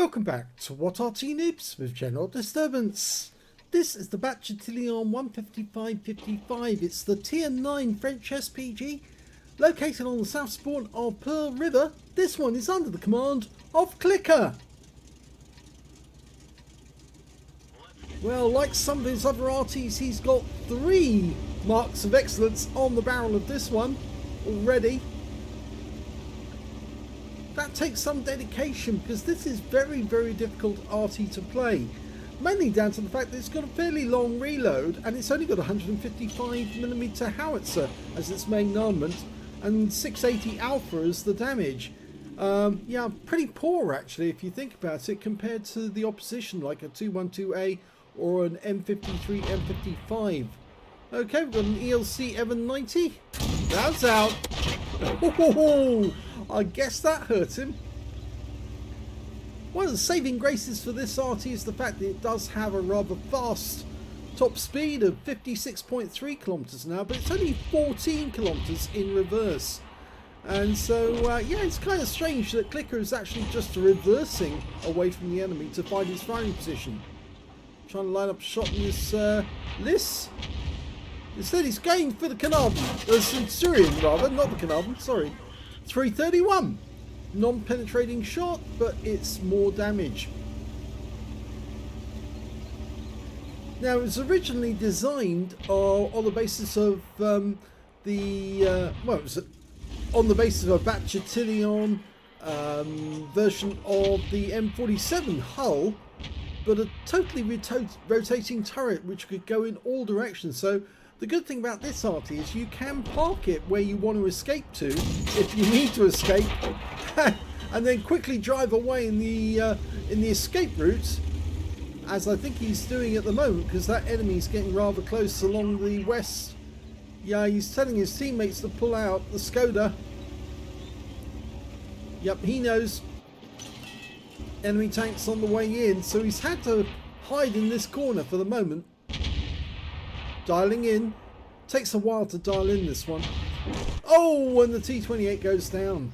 Welcome back to What Arty Noobs with General Disturbance. This is the Bat Châtillon 15555. It's the Tier 9 French SPG located on the south spawn of Pearl River. This one is under the command of CL1CKER. Well, like some of his other Arties, he's got 3 marks of excellence on the barrel of this one already. That takes some dedication because this is very difficult Arty to play, mainly down to the fact that it's got a fairly long reload and it's only got a 155mm howitzer as its main armament and 680 alpha as the damage. Yeah, pretty poor actually if you think about it compared to the opposition like a 212A or an M53, M55. Okay, we've got an ELC Evan 90. That's out. Oh, I guess that hurt him. One of the saving graces for this Arty is the fact that it does have a rather fast top speed of 56.3 kilometers an hour, but it's only 14 kilometers in reverse. And so, yeah, it's kind of strange that CL1CKER is actually just reversing away from the enemy to find his firing position. Trying to line up a shot in this list. Instead, he's going for the Carnarvon, the Centurion rather, not the Carnarvon, sorry. 331. Non-penetrating shot, but it's more damage. Now, it was originally designed on the basis of well, it was on the basis of a Bat Châtillon version of the M47 hull, but a totally rotating turret which could go in all directions. So the good thing about this Arty is you can park it where you want to escape to if you need to escape and then quickly drive away in the escape route, as I think he's doing at the moment because that enemy is getting rather close along the west. Yeah, he's telling his teammates to pull out the Skoda. Yep, he knows enemy tanks on the way in, so he's had to hide in this corner for the moment. Dialing in. Takes a while to dial in this one. Oh, and the T28 goes down.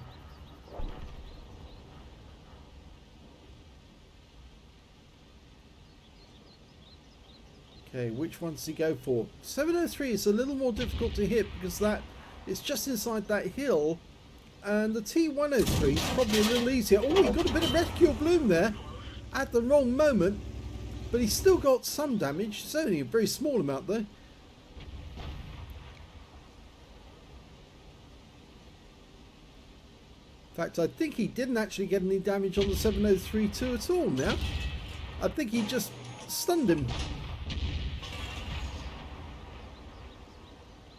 Okay, which one does he go for? 703 is a little more difficult to hit because that it's just inside that hill, and the T103 is probably a little easier. Oh, he got a bit of reticule bloom there at the wrong moment, but he's still got some damage. It's only a very small amount though. In fact, I think he didn't actually get any damage on the 703-2 at all now. I think he just stunned him.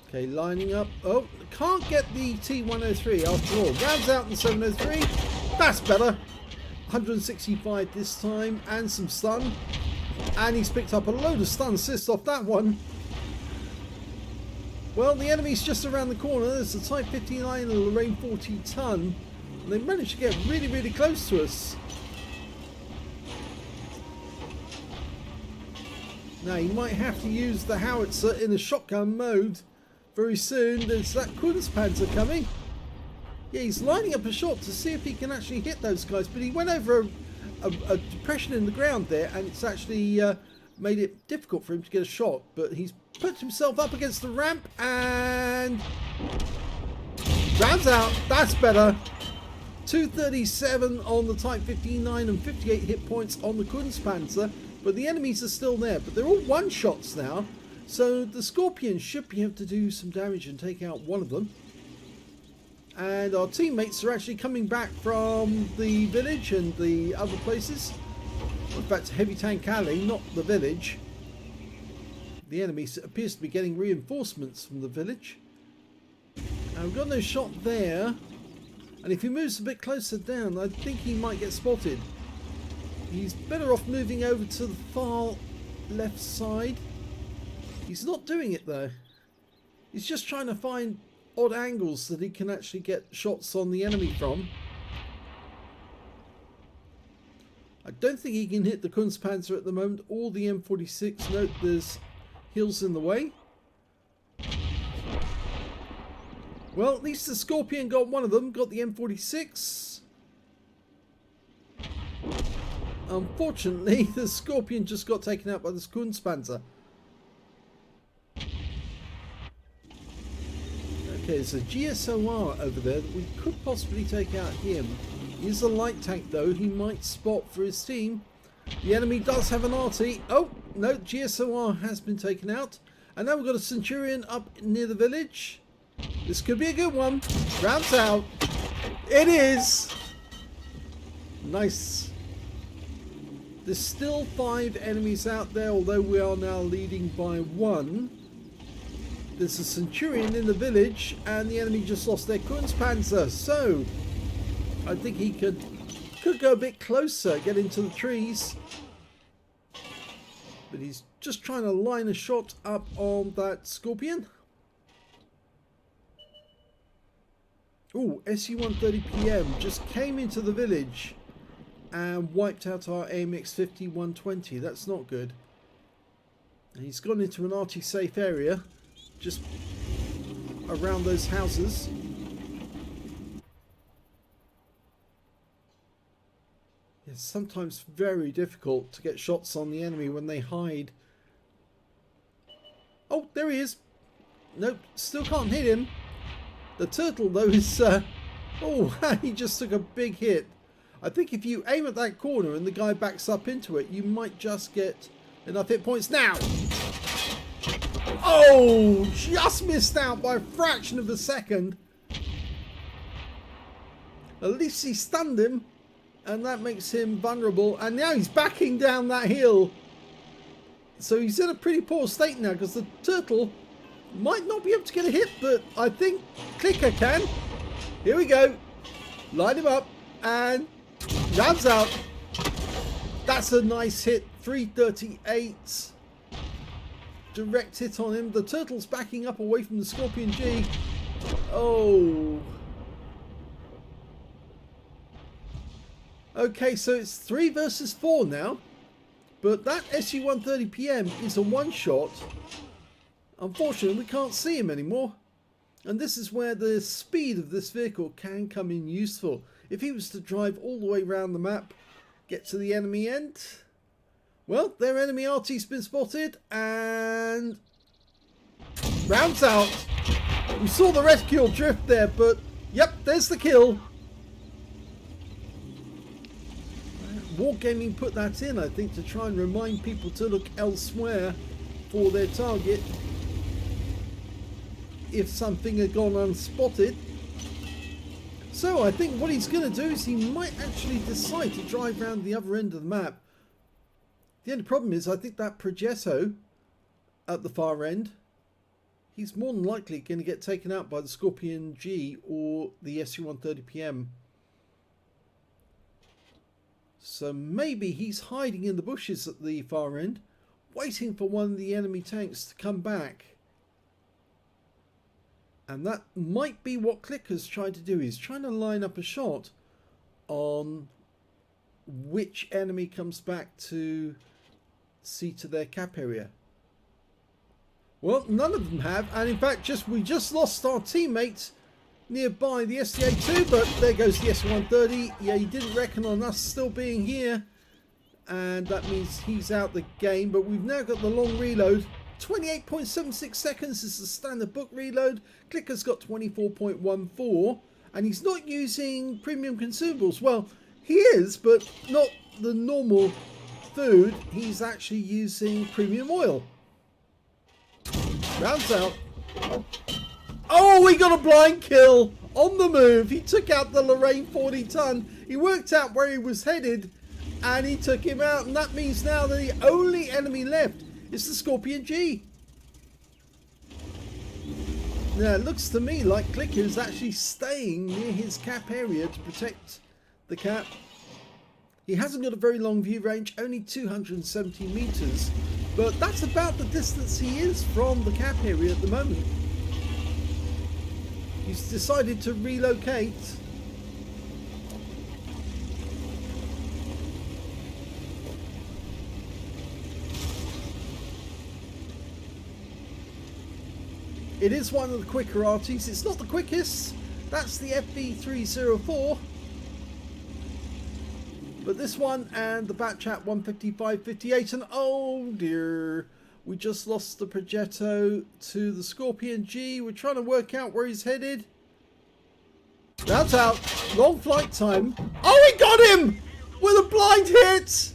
Okay, lining up. Oh, can't get the T103 after all. Rounds out in the 703. That's better. 165 this time and some stun. And he's picked up a load of stun assist off that one. Well, the enemy's just around the corner. There's the Type 59 and the Lorraine 40 ton. They managed to get really close to us. Now he might have to use the howitzer in a shotgun mode very soon. There's that Kunstpanzer coming. Yeah, he's lining up a shot to see if he can actually hit those guys, but he went over a depression in the ground there, and it's actually made it difficult for him to get a shot. But he's put himself up against the ramp and rounds out. That's better. 237 on the Type 59 and 58 hit points on the Kunstpanzer, but the enemies are still there, but they're all one-shots now, so the Scorpion should be able to do some damage and take out one of them. And our teammates are actually coming back from the village and the other places. In fact, Heavy Tank Alley, not the village. The enemy appears to be getting reinforcements from the village. And we've got no shot there. And if he moves a bit closer down, I think he might get spotted. He's better off moving over to the far left side. He's not doing it though. He's just trying to find odd angles that he can actually get shots on the enemy from. I don't think he can hit the Kunstpanzer at the moment or the M46. Note there's hills in the way. Well, at least the Scorpion got one of them, got the M46. Unfortunately, the Scorpion just got taken out by the Kunstpanzer. Okay, there's a GSOR over there that we could possibly take out him. He's a light tank though, he might spot for his team. The enemy does have an Arty. Oh, no, GSOR has been taken out. And now we've got a Centurion up near the village. This could be a good one. Rounds out. It is! Nice. There's still 5 enemies out there, although we are now leading by 1. There's a Centurion in the village, and the enemy just lost their Kunstpanzer. So, I think he could go a bit closer, get into the trees. But he's just trying to line a shot up on that Scorpion. Ooh, SU-130PM just came into the village and wiped out our AMX 5120. That's not good. And he's gone into an Arty safe area just around those houses. It's sometimes very difficult to get shots on the enemy when they hide. Oh, there he is. Nope, still can't hit him. The turtle though is oh, he just took a big hit. I think if you aim at that corner and the guy backs up into it, you might just get enough hit points. Now! Oh, just missed out by a fraction of a second. At least he stunned him, and that makes him vulnerable. And now he's backing down that hill. So he's in a pretty poor state now, because the turtle might not be able to get a hit, but I think CL1CKER can. Here we go. Line him up, and rounds out. That's a nice hit. 338. Direct hit on him. The turtle's backing up away from the Scorpion G. Oh. Okay, so it's 3 versus 4 now. But that SU-130PM is a one-shot. Unfortunately, we can't see him anymore. And this is where the speed of this vehicle can come in useful. If he was to drive all the way around the map, get to the enemy end. Well, their enemy Arty's been spotted, and rounds out. We saw the rescue drift there, but yep, there's the kill. Wargaming put that in, I think, to try and remind people to look elsewhere for their target if something had gone unspotted. So I think what he's going to do is he might actually decide to drive around the other end of the map. The only problem is I think that Progetto at the far end, he's more than likely going to get taken out by the Scorpion G or the SU-130PM. So maybe he's hiding in the bushes at the far end, waiting for one of the enemy tanks to come back. And that might be what CL1CKER's trying to do. He's trying to line up a shot on which enemy comes back to see to their cap area. Well, none of them have, and in fact we just lost our teammate nearby, the SDA2, but there goes the SU-130. Yeah, he didn't reckon on us still being here, and that means he's out the game. But we've now got the long reload. 28.76 seconds is the standard book reload. CL1CKER's got 24.14, and he's not using premium consumables. Well, he is, but not the normal food. He's actually using premium oil. Rounds out. Oh, he got a blind kill on the move. He took out the Lorraine 40 ton. He worked out where he was headed, and he took him out. And that means now that the only enemy left is the Scorpion G. Now, it looks to me like CL1CKER is actually staying near his cap area to protect the cap. He hasn't got a very long view range, only 270 meters, but that's about the distance he is from the cap area at the moment. He's decided to relocate. It is one of the quicker Artys. It's not the quickest. That's the FV304. But this one and the Bat Chat 155.58, and oh dear, we just lost the Progetto to the Scorpion G. We're trying to work out where he's headed. That's out. Long flight time. Oh, he got him with a blind hit.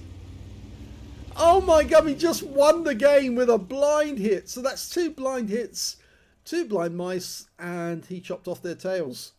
Oh my god, he just won the game with a blind hit. So that's 2 blind hits, 2 blind mice, and he chopped off their tails.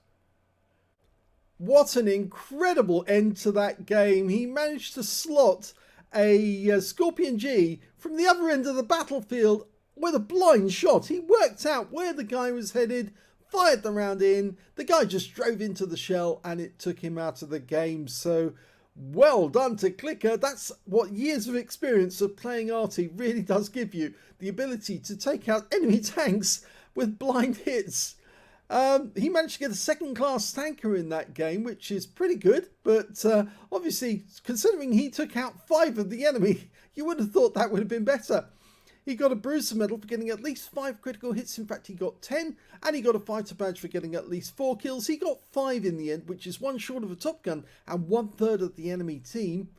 What an incredible end to that game. He managed to slot a Scorpion G from the other end of the battlefield with a blind shot. He worked out where the guy was headed, fired the round in, the guy just drove into the shell, and it took him out of the game. So well done to CL1CKER. That's what years of experience of playing Arty really does give you, the ability to take out enemy tanks with blind hits. He managed to get a second-class tanker in that game, which is pretty good, but obviously, considering he took out 5 of the enemy, you would have thought that would have been better. He got a Bruiser medal for getting at least 5 critical hits. In fact, he got 10, and he got a fighter badge for getting at least 4 kills. He got 5 in the end, which is 1 short of a Top Gun and 1/3 of the enemy team.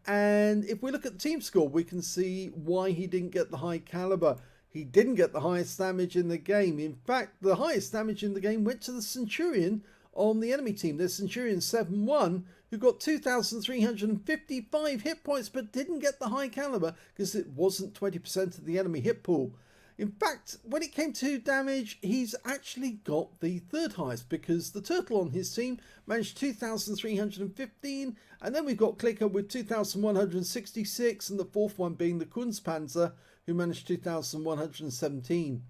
And if we look at the team score, we can see why he didn't get the high caliber. He didn't get the highest damage in the game. In fact, the highest damage in the game went to the Centurion on the enemy team. The Centurion 7-1, who got 2,355 hit points, but didn't get the high caliber because it wasn't 20% of the enemy hit pool. In fact, when it came to damage, he's actually got the 3rd highest, because the Turtle on his team managed 2,315, and then we've got CL1CKER with 2,166, and the 4th one being the Kunstpanzer, who managed 2,117.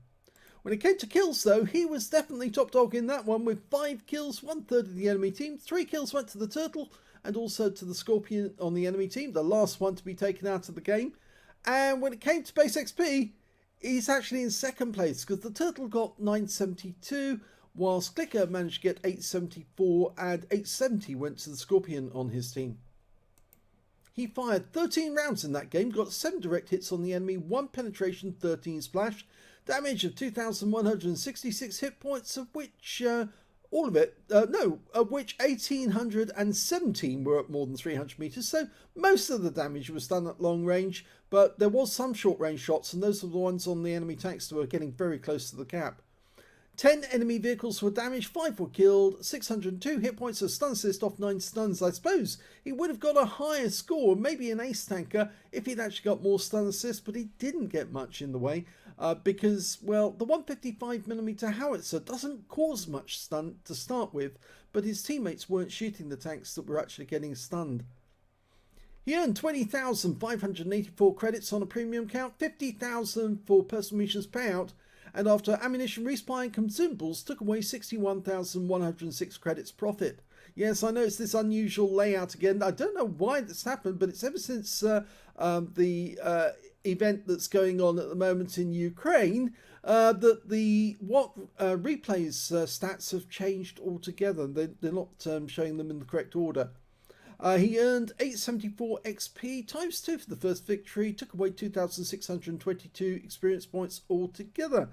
When it came to kills though, he was definitely top dog in that one with 5 kills, 1/3 of the enemy team. 3 kills went to the Turtle and also to the Scorpion on the enemy team, the last one to be taken out of the game. And when it came to base XP, he's actually in 2nd place because the Turtle got 972, whilst CL1CKER managed to get 874, and 870 went to the Scorpion on his team. He fired 13 rounds in that game, got 7 direct hits on the enemy, 1 penetration, 13 splash, damage of 2,166 hit points, of which all of it, of which 1,817 were at more than 300 meters. So most of the damage was done at long range, but there was some short range shots, and those are the ones on the enemy tanks that were getting very close to the cap. 10 enemy vehicles were damaged, 5 were killed, 602 hit points, a stun assist off 9 stuns. I suppose he would have got a higher score, maybe an ace tanker, if he'd actually got more stun assists, but he didn't get much in the way because, well, the 155mm howitzer doesn't cause much stun to start with, but his teammates weren't shooting the tanks that were actually getting stunned. He earned 20,584 credits on a premium count, 50,000 for personal missions payout, and after ammunition resupply and consumables took away 61,106 credits profit. Yes, I know it's this unusual layout again. I don't know why this happened, but it's ever since the event that's going on at the moment in Ukraine that the replays stats have changed altogether. They're not showing them in the correct order. He earned 874 XP times 2 for the first victory, took away 2,622 experience points altogether.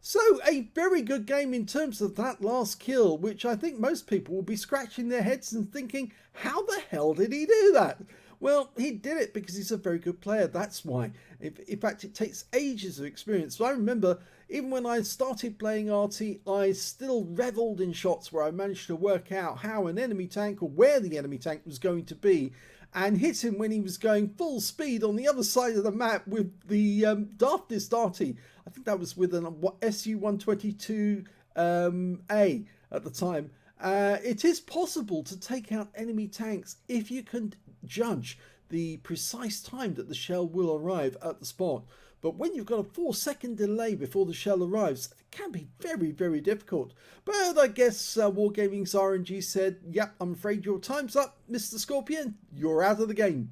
So a very good game in terms of that last kill, which I think most people will be scratching their heads and thinking, how the hell did he do that? Well, he did it because he's a very good player, that's why. In fact, it takes ages of experience. So I remember, even when I started playing Arty, I still revelled in shots where I managed to work out how an enemy tank, or where the enemy tank was going to be, and hit him when he was going full speed on the other side of the map with the daftest Arty. I think that was with an SU-122A at the time. It is possible to take out enemy tanks if you can judge the precise time that the shell will arrive at the spot. But when you've got a 4-second delay before the shell arrives, it can be very, very difficult. But I guess Wargaming's RNG said, yep, I'm afraid your time's up, Mr. Scorpion. You're out of the game.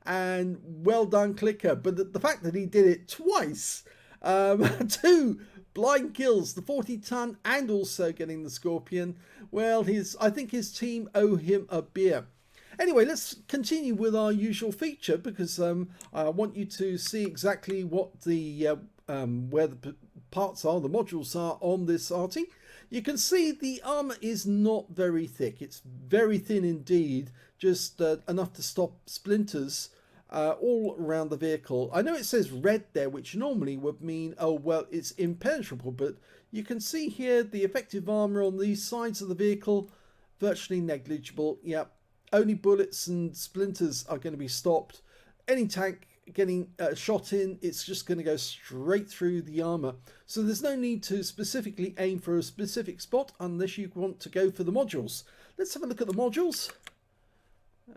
And well done, CL1CKER. But the fact that he did it twice, 2 blind kills, the 40-ton and also getting the Scorpion, well, I think his team owe him a beer. Anyway, let's continue with our usual feature, because I want you to see exactly what the where the parts are, the modules are on this Arty. You can see the armor is not very thick. It's very thin indeed, just enough to stop splinters all around the vehicle. I know it says red there, which normally would mean, oh well, it's impenetrable, but you can see here the effective armor on these sides of the vehicle, virtually negligible. Yep, only bullets and splinters are going to be stopped. Any tank getting shot in, it's just going to go straight through the armor. So there's no need to specifically aim for a specific spot unless you want to go for the modules. Let's have a look at the modules.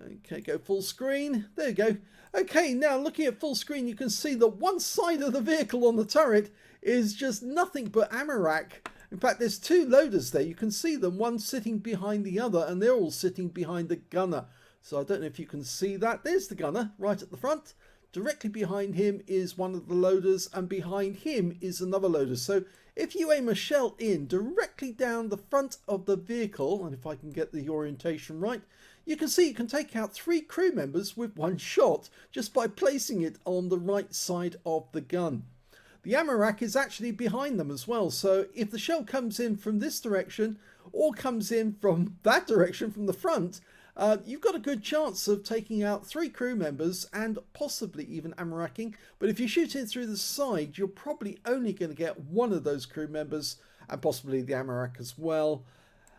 Okay, go full screen. There you go. Okay, now looking at full screen, you can see that one side of the vehicle on the turret is just nothing but ammo rack. In fact, there's two loaders there. You can see them, one sitting behind the other, and they're all sitting behind the gunner. So I don't know if you can see that. There's the gunner right at the front. Directly behind him is one of the loaders, and behind him is another loader. So if you aim a shell in directly down the front of the vehicle, and if I can get the orientation right, you can see you can take out 3 crew members with one shot just by placing it on the right side of the gun. The ammo rack is actually behind them as well, so if the shell comes in from this direction or comes in from that direction from the front, you've got a good chance of taking out 3 crew members and possibly even ammo racking. But if you shoot in through the side, you're probably only going to get one of those crew members and possibly the ammo rack as well.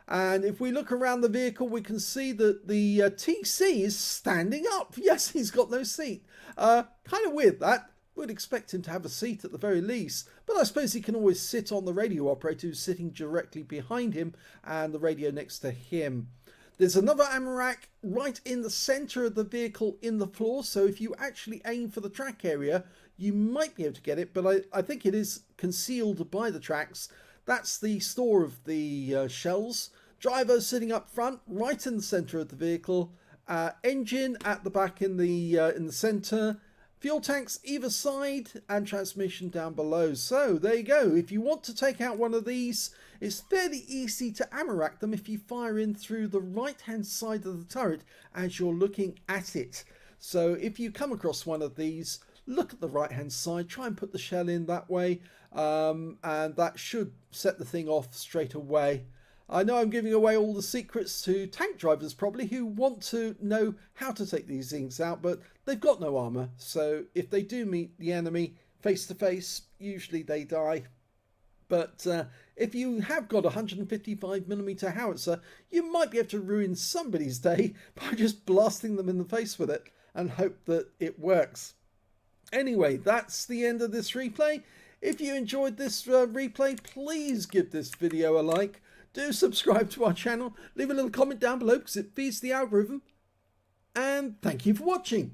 And if we look around the vehicle, we can see that the TC is standing up. Yes, he's got no seat. Kind of weird that. Would expect him to have a seat at the very least, but I suppose he can always sit on the radio operator who's sitting directly behind him and the radio next to him. There's another ammo rack right in the center of the vehicle in the floor, so if you actually aim for the track area, you might be able to get it, but I think it is concealed by the tracks. That's the store of the shells. Driver sitting up front, right in the center of the vehicle. Engine at the back in the center. Fuel tanks either side and transmission down below. So there you go. If you want to take out one of these, it's fairly easy to ammo rack them if you fire in through the right hand side of the turret as you're looking at it. So if you come across one of these, look at the right hand side, try and put the shell in that way, and that should set the thing off straight away. I know I'm giving away all the secrets to tank drivers probably who want to know how to take these things out, but they've got no armor, so if they do meet the enemy face to face, usually they die. But if you have got a 155mm howitzer, you might be able to ruin somebody's day by just blasting them in the face with it and hope that it works. Anyway, that's the end of this replay. If you enjoyed this replay, please give this video a like. Do subscribe to our channel, leave a little comment down below because it feeds the algorithm, and thank you for watching.